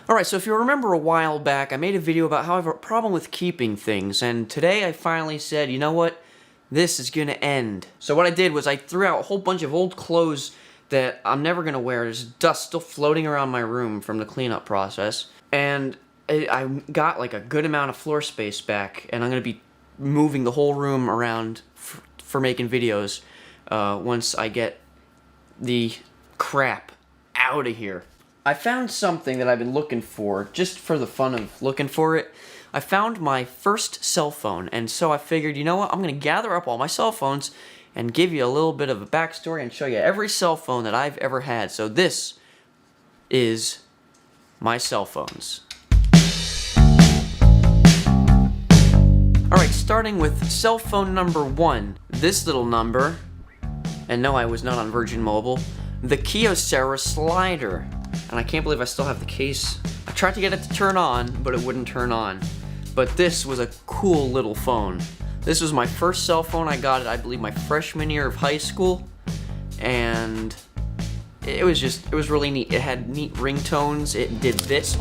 Alright, so if you remember a while back, I made a video about how I have a problem with keeping things, and today I finally said, you know what? This is gonna end. So what I did was I threw out a whole bunch of old clothes that I'm never gonna wear. There's dust still floating around my room from the cleanup process, and I got like a good amount of floor space back, and I'm gonna be moving the whole room around for making videos once I get the crap out of here. I found something that I've been looking for, just for the fun of looking for it. I found my first cell phone, and so I figured, you know what, I'm going to gather up all my cell phones and give you a little bit of a backstory and show you every cell phone that I've ever had. So this is my cell phones. Alright, starting with cell phone number 1. This little number, and no, I was not on Virgin Mobile, the Kyocera Slider. And I can't believe I still have the case. I tried to get it to turn on, but it wouldn't turn on. But this was a cool little phone. This was my first cell phone. I got it, I believe, my freshman year of high school. And it was really neat. It had neat ringtones. It did this.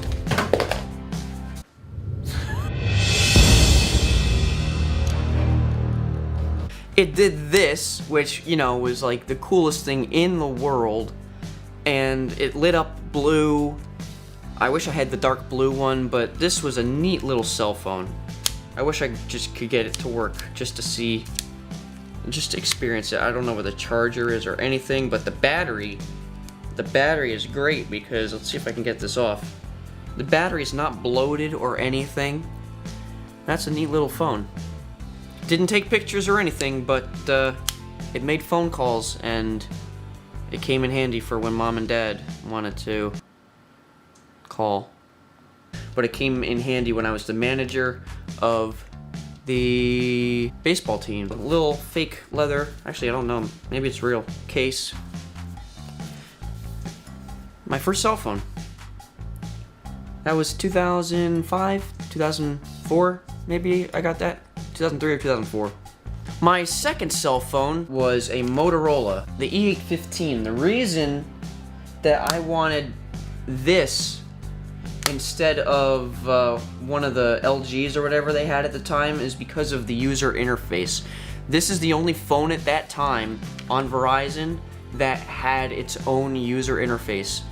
It did this, which, you know, was like the coolest thing in the world. And it lit up blue. I wish I had the dark blue one, but this was a neat little cell phone. I wish I just could get it to work just to see, just to experience it. I don't know where the charger is or anything, but the battery is great because, let's see if I can get this off. The battery is not bloated or anything. That's a neat little phone. Didn't take pictures or anything, but it made phone calls, and it came in handy for when mom and dad wanted to call. But it came in handy when I was the manager of the baseball team. A little fake leather, actually I don't know, maybe it's real, case. My first cell phone. That was 2005, 2004, maybe I got that? 2003 or 2004. My second cell phone was a Motorola, the E815. The reason that I wanted this instead of one of the LGs or whatever they had at the time is because of the user interface. This is the only phone at that time on Verizon that had its own user interface.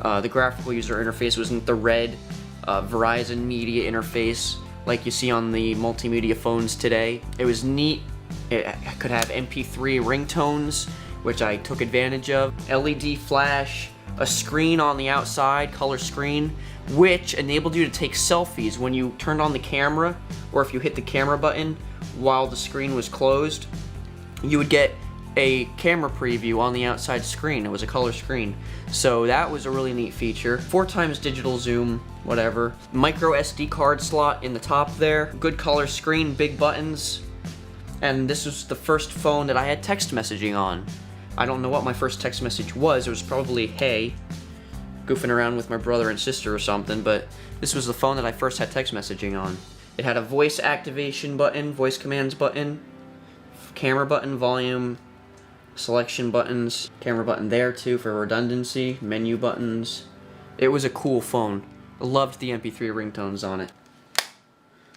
The graphical user interface wasn't the red Verizon media interface like you see on the multimedia phones today. It was neat. It could have MP3 ringtones, which I took advantage of, LED flash, a screen on the outside, color screen, which enabled you to take selfies when you turned on the camera, or if you hit the camera button while the screen was closed, you would get a camera preview on the outside screen. It was a color screen. So that was a really neat feature. 4x digital zoom, whatever. Micro SD card slot in the top there. Good color screen, big buttons. And this was the first phone that I had text messaging on. I don't know what my first text message was. It was probably hey, goofing around with my brother and sister or something, but this was the phone that I first had text messaging on. It had a voice activation button, voice commands button, camera button, volume, selection buttons, camera button there too for redundancy, menu buttons. It was a cool phone. I loved the MP3 ringtones on it.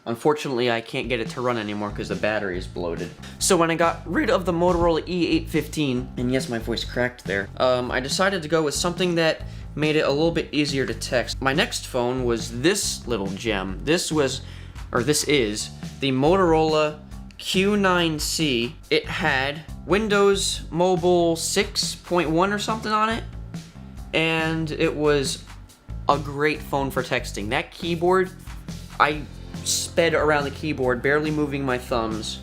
Unfortunately, I can't get it to run anymore because the battery is bloated. So when I got rid of the Motorola E815, and yes, my voice cracked there, I decided to go with something that made it a little bit easier to text. My next phone was this little gem. This is the Motorola Q9C. It had Windows Mobile 6.1 or something on it, and it was a great phone for texting. That keyboard, I sped around the keyboard, barely moving my thumbs.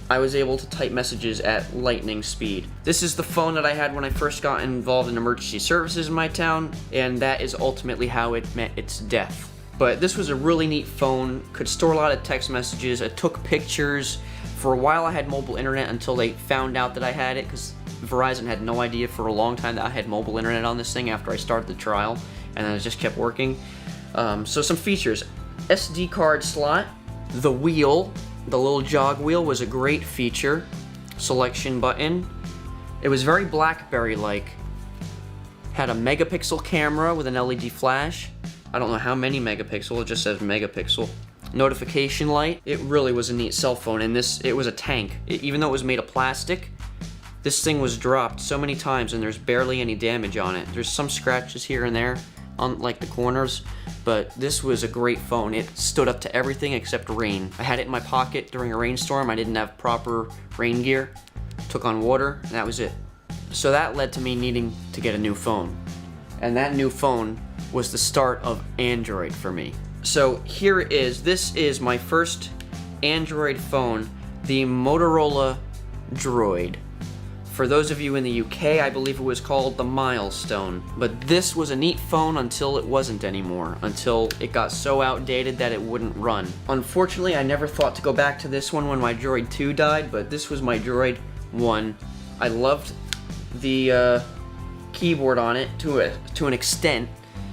I was able to type messages at lightning speed. This is the phone that I had when I first got involved in emergency services in my town, and that is ultimately how it met its death. But this was a really neat phone, could store a lot of text messages, it took pictures. For a while I had mobile internet until they found out that I had it, because Verizon had no idea for a long time that I had mobile internet on this thing after I started the trial, and then it just kept working. So some features. SD card slot, the wheel, the little jog wheel was a great feature, selection button. It was very BlackBerry-like. Had a megapixel camera with an LED flash, I don't know how many megapixel, it just says megapixel. Notification light, it really was a neat cell phone, and it was a tank. Even though it was made of plastic, this thing was dropped so many times and there's barely any damage on it. There's some scratches here and there on like the corners, but this was a great phone. It stood up to everything except rain. I had it in my pocket during a rainstorm. I didn't have proper rain gear. Took on water, and that was it. So that led to me needing to get a new phone. And that new phone was the start of Android for me. So here it is. This is my first Android phone, the Motorola Droid. For those of you in the UK, I believe it was called the Milestone. But this was a neat phone until it wasn't anymore, until it got so outdated that it wouldn't run. Unfortunately, I never thought to go back to this one when my Droid 2 died, but this was my Droid 1. I loved the keyboard on it to an extent.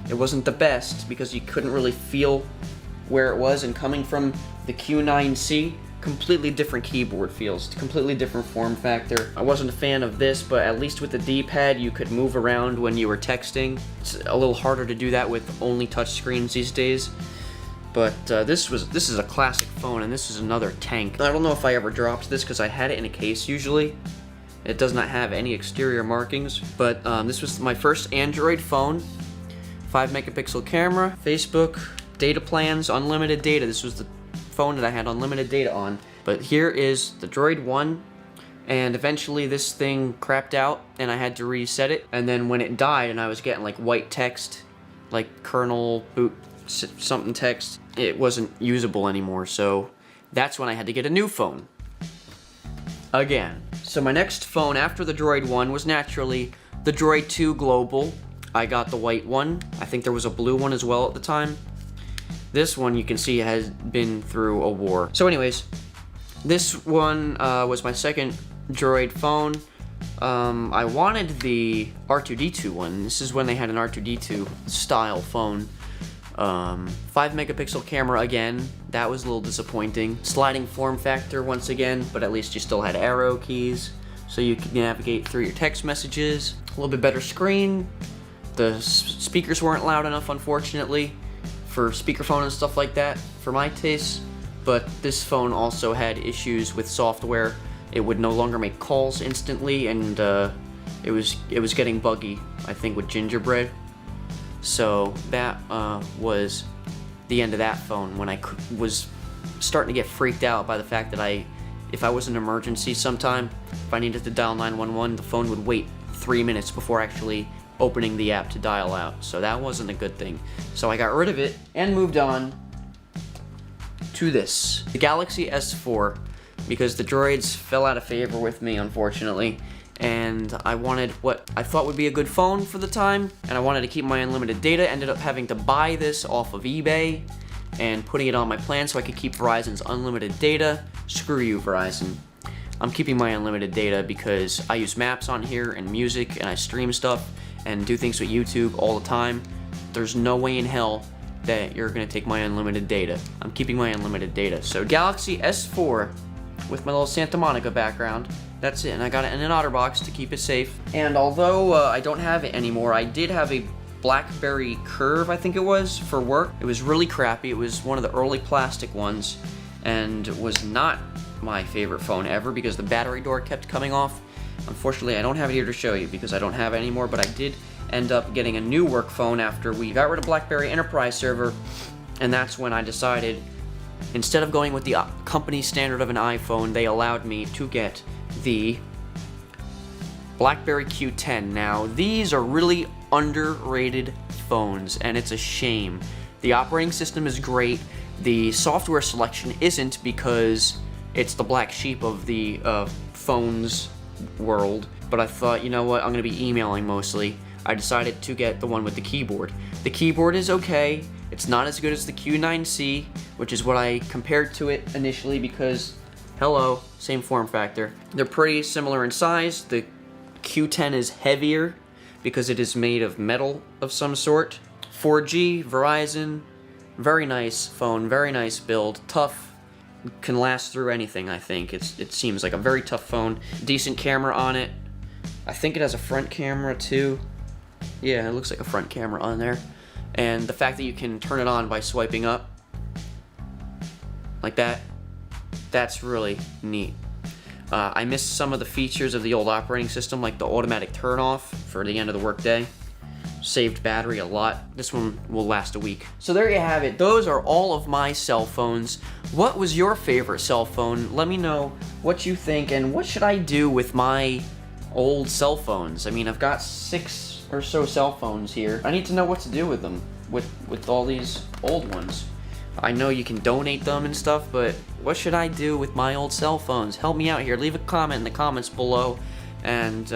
It wasn't the best because you couldn't really feel where it was, and coming from the Q9C, completely different keyboard feels, completely different form factor. I wasn't a fan of this, but at least with the D-pad you could move around when you were texting. It's a little harder to do that with only touch screens these days. But this is a classic phone, and this is another tank. I don't know if I ever dropped this because I had it in a case usually. It does not have any exterior markings, but this was my first Android phone. 5 megapixel camera, Facebook, data plans, unlimited data. This was the phone that I had unlimited data on. But here is the Droid 1, and eventually this thing crapped out and I had to reset it. And then when it died and I was getting like white text, like kernel boot something text, it wasn't usable anymore. So that's when I had to get a new phone. Again. So my next phone after the Droid 1 was naturally the Droid 2 Global. I got the white one. I think there was a blue one as well at the time. This one you can see has been through a war. So anyways, this one was my second Droid phone. I wanted the R2-D2 one. This is when they had an R2-D2 style phone. 5 megapixel camera again. That was a little disappointing. Sliding form factor once again, but at least you still had arrow keys so you could navigate through your text messages. A little bit better screen. The speakers weren't loud enough, unfortunately, for speakerphone and stuff like that for my tastes. But this phone also had issues with software. It would no longer make calls instantly, and it was getting buggy, I think, with Gingerbread. So that was the end of that phone, when I was starting to get freaked out by the fact that if I was in an emergency sometime, if I needed to dial 911, the phone would wait 3 minutes before actually opening the app to dial out. So that wasn't a good thing. So I got rid of it and moved on to this, the Galaxy S4, because the Droids fell out of favor with me, unfortunately. And I wanted what I thought would be a good phone for the time, and I wanted to keep my unlimited data. Ended up having to buy this off of eBay and putting it on my plan so I could keep Verizon's unlimited data. Screw you, Verizon. I'm keeping my unlimited data because I use maps on here and music, and I stream stuff and do things with YouTube all the time. There's no way in hell that you're gonna take my unlimited data. I'm keeping my unlimited data. So Galaxy S4 with my little Santa Monica background. That's it, and I got it in an OtterBox to keep it safe. And although I don't have it anymore, I did have a BlackBerry Curve, I think it was, for work. It was really crappy. It was one of the early plastic ones, and was not my favorite phone ever because the battery door kept coming off. Unfortunately, I don't have it here to show you because I don't have it anymore, but I did end up getting a new work phone after we got rid of BlackBerry Enterprise Server, and that's when I decided, instead of going with the company standard of an iPhone, they allowed me to get the BlackBerry Q10. Now, these are really underrated phones, and it's a shame. The operating system is great. The software selection isn't, because it's the black sheep of the phones world. But I thought, you know what, I'm going to be emailing mostly. I decided to get the one with the keyboard. The keyboard is okay. It's not as good as the Q9C, which is what I compared to it initially because, hello, same form factor. They're pretty similar in size. The Q10 is heavier because it is made of metal of some sort. 4G, Verizon, very nice phone, very nice build, tough, can last through anything, I think. It seems like a very tough phone. Decent camera on it. I think it has a front camera too. Yeah, it looks like a front camera on there. And the fact that you can turn it on by swiping up like that, that's really neat. I missed some of the features of the old operating system, like the automatic turn off for the end of the workday. Saved battery a lot. This one will last a week. So there you have it. Those are all of my cell phones. What was your favorite cell phone? Let me know what you think, and what should I do with my old cell phones? I mean, I've got 6 or so cell phones here. I need to know what to do with them, with all these old ones. I know you can donate them and stuff, but what should I do with my old cell phones? Help me out here. Leave a comment in the comments below, and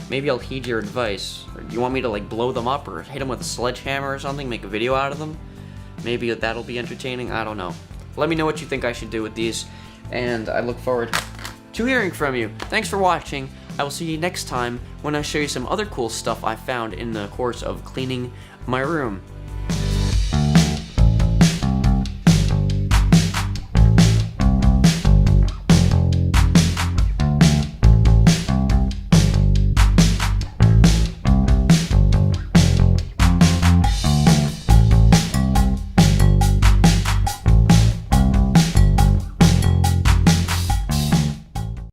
maybe I'll heed your advice. Or do you want me to like blow them up or hit them with a sledgehammer or something, make a video out of them? Maybe that'll be entertaining. I don't know. Let me know what you think I should do with these, and I look forward to hearing from you. Thanks for watching. I will see you next time when I show you some other cool stuff I found in the course of cleaning my room.